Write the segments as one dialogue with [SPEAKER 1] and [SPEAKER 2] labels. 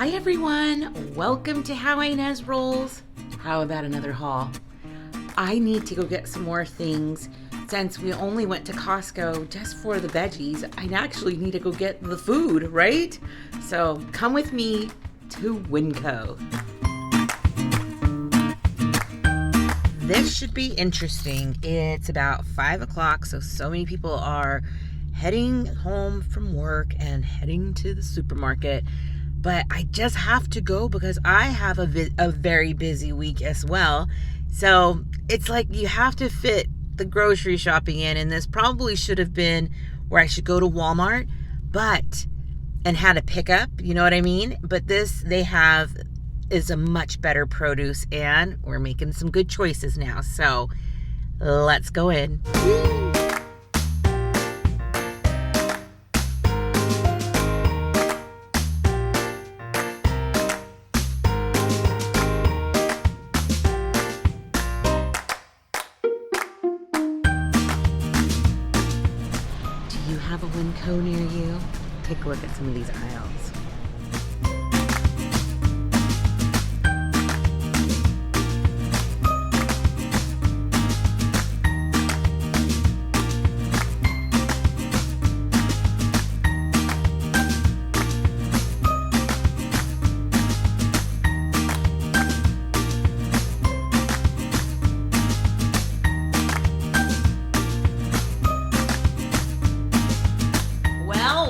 [SPEAKER 1] Hi everyone, welcome to How Ines Rolls. How about another haul? I need to go get some more things. Since we only went to Costco just for the veggies, I actually need to go get the food, right? So come with me to WinCo. This should be interesting. It's about 5 o'clock, so many people are heading home from work and heading to the supermarket. But I just have to go because I have a very busy week as well. So it's like you have to fit the grocery shopping in, and this probably should have been where I should go to Walmart, and had a pickup, you know what I mean? But this they have is a much better produce, and we're making some good choices now. So let's go in. Do you have a WinCo near you? Take a look at some of these aisles.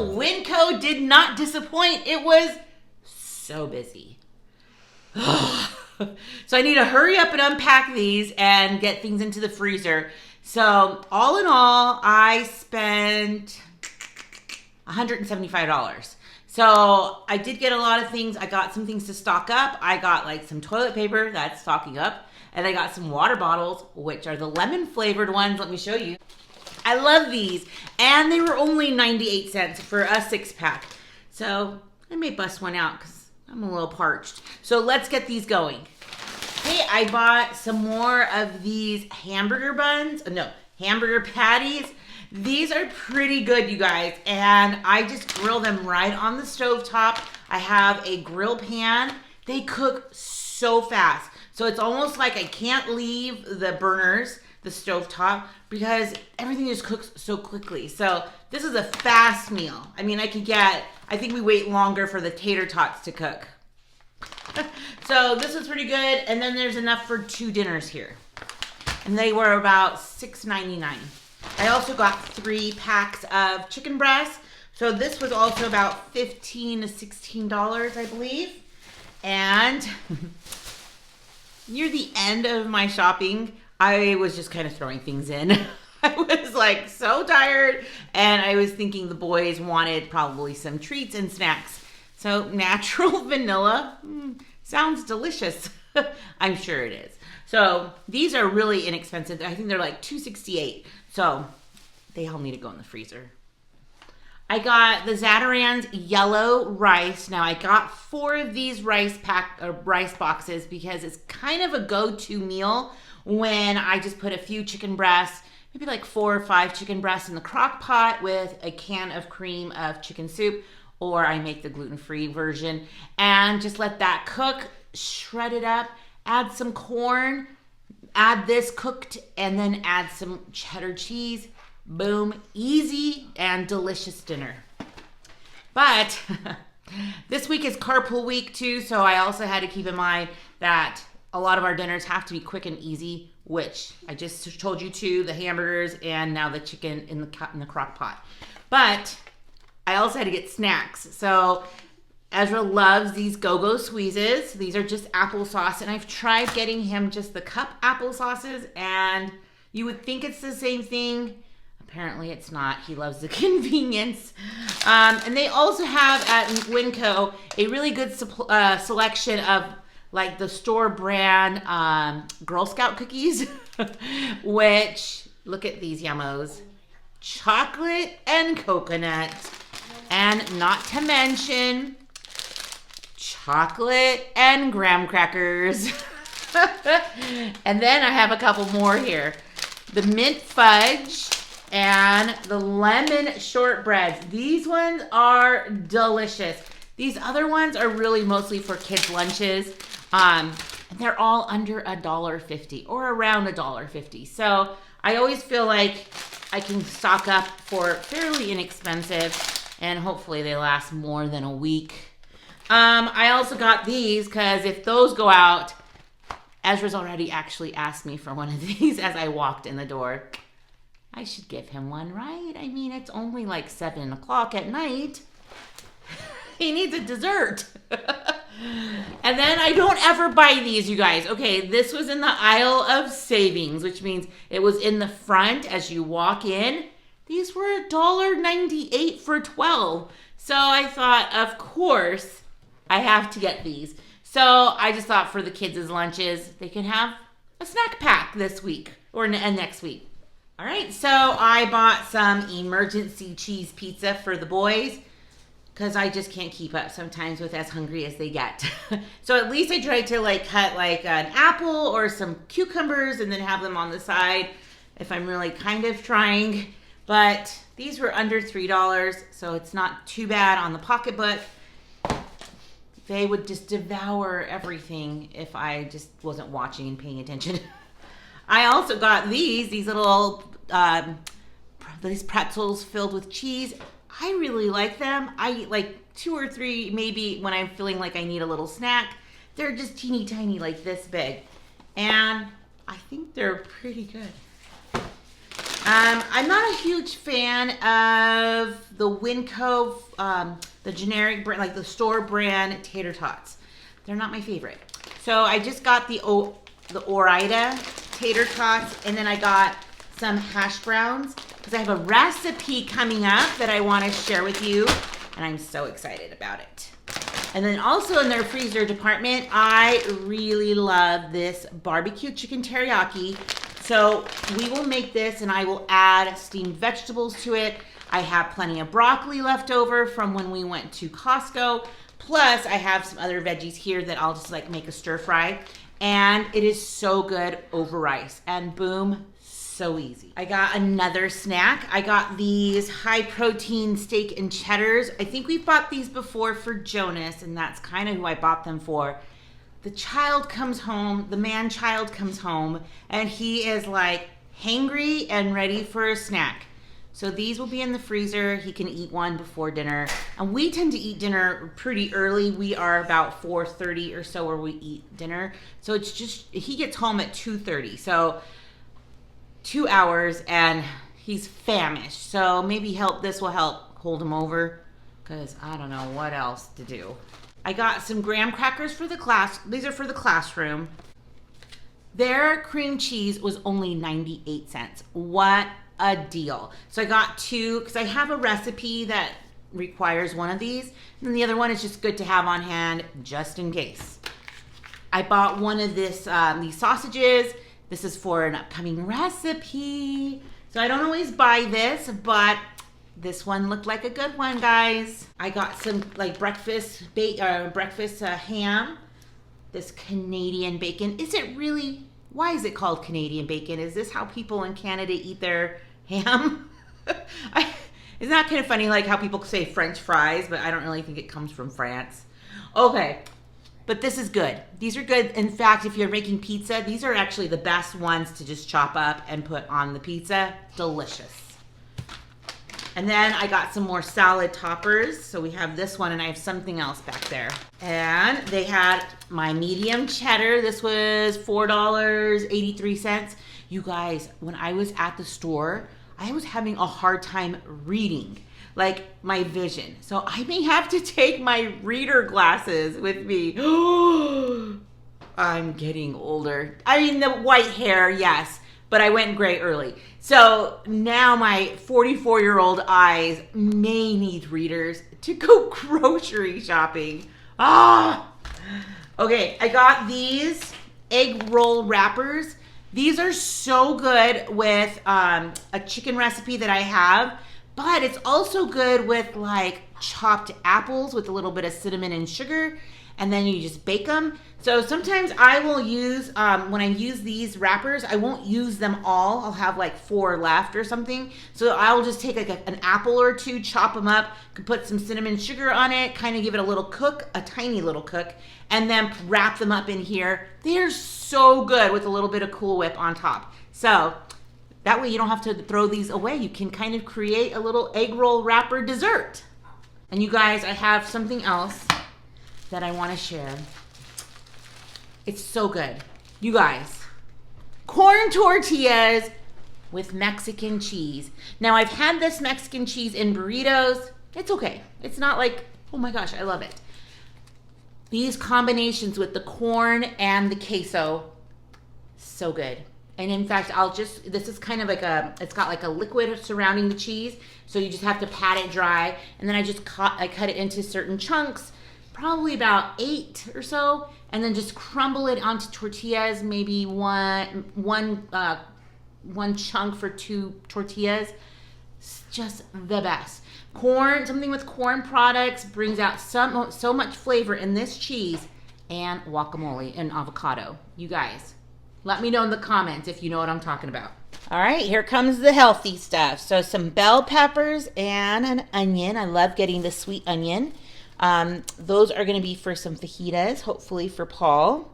[SPEAKER 1] WinCo did not disappoint. It was so busy. So I need to hurry up and unpack these and get things into the freezer. So all in all, I spent $175. So I did get a lot of things. I got some things to stock up. I got like some toilet paper, that's stocking up. And I got some water bottles, which are the lemon flavored ones. Let me show you. I love these, and they were only 98 cents for a 6-pack. So I may bust one out because I'm a little parched. So let's get these going. Hey, I bought some more of these hamburger patties. These are pretty good, you guys, and I just grill them right on the stovetop. I have a grill pan. They cook so fast. So it's almost like I can't leave the burners, the stovetop, because everything just cooks so quickly. So this is a fast meal. I mean, I think we wait longer for the tater tots to cook. So this is pretty good. And then there's enough for 2 dinners here. And they were about $6.99. I also got 3 packs of chicken breasts. So this was also about $15 to $16, I believe. And near the end of my shopping, I was just kind of throwing things in. I was like so tired, and I was thinking the boys wanted probably some treats and snacks. So natural vanilla sounds delicious. I'm sure it is. So these are really inexpensive. I think they're like $2.68. So they all need to go in the freezer. I got the Zatarain's yellow rice. Now I got 4 of these rice boxes because it's kind of a go-to meal when I just put a few chicken breasts, maybe like 4 or 5 chicken breasts in the crock pot with a can of cream of chicken soup, or I make the gluten-free version and just let that cook, shred it up, add some corn, add this cooked, and then add some cheddar cheese. Boom, easy and delicious dinner. But this week is carpool week too, so I also had to keep in mind that a lot of our dinners have to be quick and easy, which I just told you too, the hamburgers and now the chicken in the crock pot. But I also had to get snacks. So Ezra loves these Go-Go Squeezes. These are just applesauce, and I've tried getting him just the cup applesauces, and you would think it's the same thing. Apparently it's not. He loves the convenience. And they also have at WinCo a really good selection of like the store brand Girl Scout cookies, which, look at these yummos. Chocolate and coconut. And not to mention, chocolate and graham crackers. And then I have a couple more here. The mint fudge and the lemon shortbreads. These ones are delicious. These other ones are really mostly for kids' lunches. And they're all under $1.50 or around $1.50. So I always feel like I can stock up for fairly inexpensive, and hopefully they last more than a week. I also got these because if those go out, Ezra's already actually asked me for one of these as I walked in the door. I should give him one, right? I mean, it's only like 7 o'clock at night. He needs a dessert. And then I don't ever buy these, you guys. Okay, this was in the aisle of savings, which means it was in the front as you walk in. These were $1.98 for 12. So I thought, of course, I have to get these. So I just thought for the kids' lunches, they can have a snack pack this week or next week. All right, so I bought some emergency cheese pizza for the boys because I just can't keep up sometimes with as hungry as they get. So at least I tried to like cut like an apple or some cucumbers and then have them on the side if I'm really kind of trying. But these were under $3, so it's not too bad on the pocketbook. They would just devour everything if I just wasn't watching and paying attention. I also got these little these pretzels filled with cheese. I really like them. I eat like 2 or 3 maybe when I'm feeling like I need a little snack. They're just teeny tiny, like this big. And I think they're pretty good. I'm not a huge fan of the WinCo, the generic brand, like the store brand tater tots. They're not my favorite. So I just got the Ore-Ida tater tots, and then I got some hash browns because I have a recipe coming up that I want to share with you, and I'm so excited about it. And then also in their freezer department, I really love this barbecue chicken teriyaki. So we will make this and I will add steamed vegetables to it. I have plenty of broccoli left over from when we went to Costco. Plus I have some other veggies here that I'll just like make a stir fry. And it is so good over rice. And boom, so easy. I got another snack. I got these high protein steak and Cheddar'S. I think we've bought these before for Jonas, and that's kind of who I bought them for. The child comes home, the man-child comes home, and he is like hangry and ready for a snack. So these will be in the freezer. He can eat one before dinner. And we tend to eat dinner pretty early. We are about 4:30 or so where we eat dinner. So it's just, he gets home at 2:30. So 2 hours and he's famished. So maybe this will help hold him over because I don't know what else to do. I got some graham crackers for the class. These are for the classroom. Their cream cheese was only 98 cents. What a deal. So I got 2 because I have a recipe that requires one of these. And the other one is just good to have on hand just in case. I bought one of these sausages. This is for an upcoming recipe. So I don't always buy this, but this one looked like a good one, guys. I got some like breakfast ham. This Canadian bacon. Is it really? Why is it called Canadian bacon? Is this how people in Canada eat their ham? Isn't that kind of funny, like how people say French fries, but I don't really think it comes from France. Okay, but this is good. These are good. In fact, if you're making pizza, these are actually the best ones to just chop up and put on the pizza. Delicious. And then I got some more salad toppers. So we have this one and I have something else back there. And they had my medium cheddar. This was $4.83. You guys, when I was at the store, I was having a hard time reading, like my vision. So I may have to take my reader glasses with me. I'm getting older. I mean, the white hair, yes. But I went gray early. So now my 44-year-old eyes may need readers to go grocery shopping. Okay, I got these egg roll wrappers. These are so good with a chicken recipe that I have, but it's also good with like chopped apples with a little bit of cinnamon and sugar. and then you just bake them. So sometimes I will use, when I use these wrappers, I won't use them all. I'll have like 4 left or something. So I'll just take like an apple or 2, chop them up, could put some cinnamon sugar on it, kind of give it a little cook, a tiny little cook, and then wrap them up in here. They're so good with a little bit of Cool Whip on top. So that way you don't have to throw these away. You can kind of create a little egg roll wrapper dessert. And you guys, I have something else that I want to share. It's so good. You guys, corn tortillas with Mexican cheese. Now, I've had this Mexican cheese in burritos. It's okay. It's not like, oh my gosh, I love it. These combinations with the corn and the queso, so good. And in fact, this is kind of like it's got like a liquid surrounding the cheese. So you just have to pat it dry. And then I cut it into certain chunks, probably about 8 or so. And then just crumble it onto tortillas, maybe one chunk for 2 tortillas. It's just the best. Something with corn products brings out so much flavor in this cheese, and guacamole and avocado. You guys, let me know in the comments if you know what I'm talking about. All right, here comes the healthy stuff. So some bell peppers and an onion. I love getting the sweet onion. Those are going to be for some fajitas, hopefully for Paul.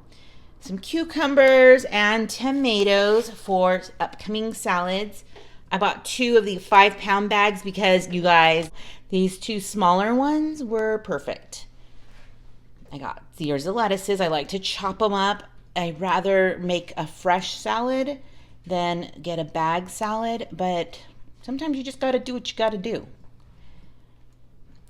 [SPEAKER 1] Some cucumbers and tomatoes for upcoming salads. I bought 2 of the 5-pound bags because, you guys, these 2 smaller ones were perfect. I got ears of lettuces. I like to chop them up. I'd rather make a fresh salad than get a bag salad, but sometimes you just got to do what you got to do.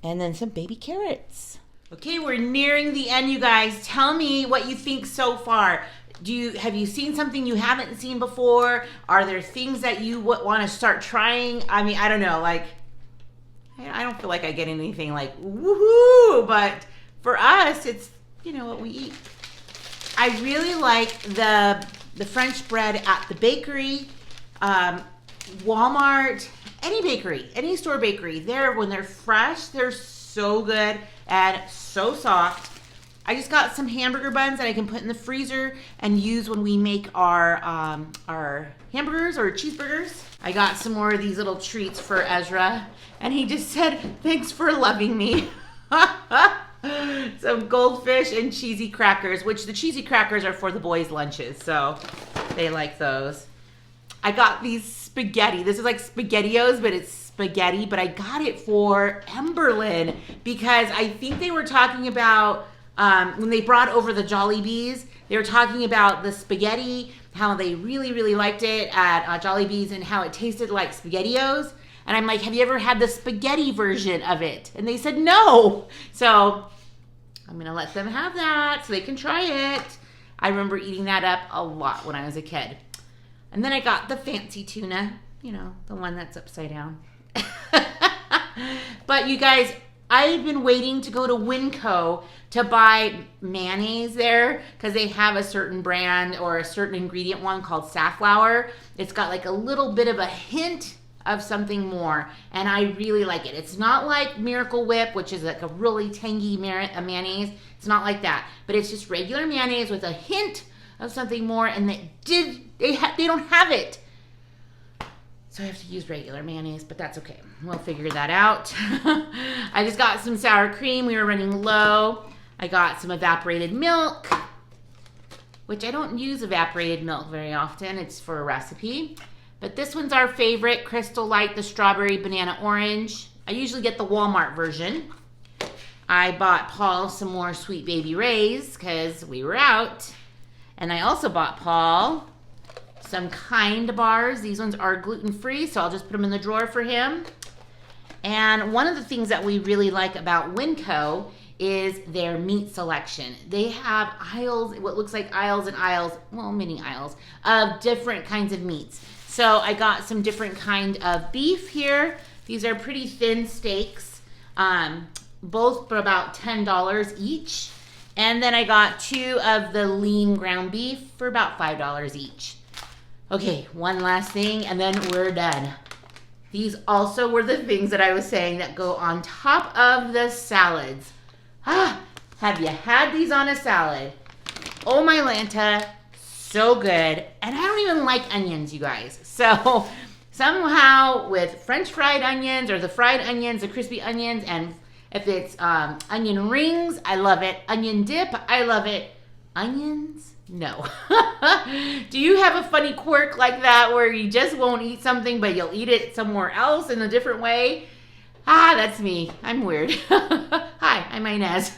[SPEAKER 1] And then some baby carrots. Okay, we're nearing the end, you guys. Tell me what you think so far. Have you seen something you haven't seen before? Are there things that you want to start trying? I mean, I don't know. Like, I don't feel like I get anything like woohoo, but for us, it's what we eat. I really like the French bread at the bakery, Walmart, any bakery, any store bakery. When they're fresh, they're so good and so soft. I just got some hamburger buns that I can put in the freezer and use when we make our hamburgers or cheeseburgers. I got some more of these little treats for Ezra, and he just said, "Thanks for loving me." Some goldfish and cheesy crackers, which the cheesy crackers are for the boys' lunches, so they like those. I got these spaghetti. This is like SpaghettiOs, but it's spaghetti, but I got it for Emberlyn because I think they were talking about when they brought over the Jollibees, they were talking about the spaghetti, how they really, really liked it at Jollibees and how it tasted like SpaghettiOs. And I'm like, have you ever had the spaghetti version of it? And they said no. So I'm going to let them have that so they can try it. I remember eating that up a lot when I was a kid. And then I got the fancy tuna, the one that's upside down. But you guys, I've been waiting to go to WinCo to buy mayonnaise there because they have a certain brand or a certain ingredient one called safflower. It's got like a little bit of a hint of something more, and I really like it. It's not like Miracle Whip, which is like a really tangy mayonnaise. It's not like that, but it's just regular mayonnaise with a hint of something more, and they don't have it. So I have to use regular mayonnaise, but that's okay. We'll figure that out. I just got some sour cream. We were running low. I got some evaporated milk, which I don't use evaporated milk very often. It's for a recipe. But this one's our favorite, Crystal Light, the strawberry banana orange. I usually get the Walmart version. I bought Paul some more Sweet Baby Ray's because we were out. And I also bought Paul some Kind bars. These ones are gluten-free, so I'll just put them in the drawer for him. And one of the things that we really like about WinCo is their meat selection. They have aisles, what looks like aisles and aisles, well, mini aisles, of different kinds of meats. So I got some different kind of beef here. These are pretty thin steaks, both for about $10 each. And then I got 2 of the lean ground beef for about $5 each. Okay, one last thing, and then we're done. These also were the things that I was saying that go on top of the salads. Have you had these on a salad? Oh my Lanta, so good. And I don't even like onions, you guys. So somehow with French fried onions or the fried onions, the crispy onions, and if it's onion rings, I love it. Onion dip, I love it. Onions? No. Do you have a funny quirk like that where you just won't eat something but you'll eat it somewhere else in a different way? Ah, that's me. I'm weird. Hi, I'm Ines.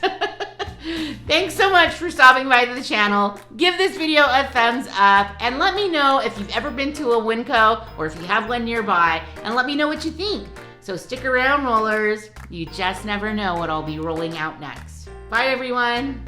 [SPEAKER 1] Thanks so much for stopping by the channel. Give this video a thumbs up and let me know if you've ever been to a WinCo or if you have one nearby, and let me know what you think. So stick around, rollers. You just never know what I'll be rolling out next. Bye, everyone.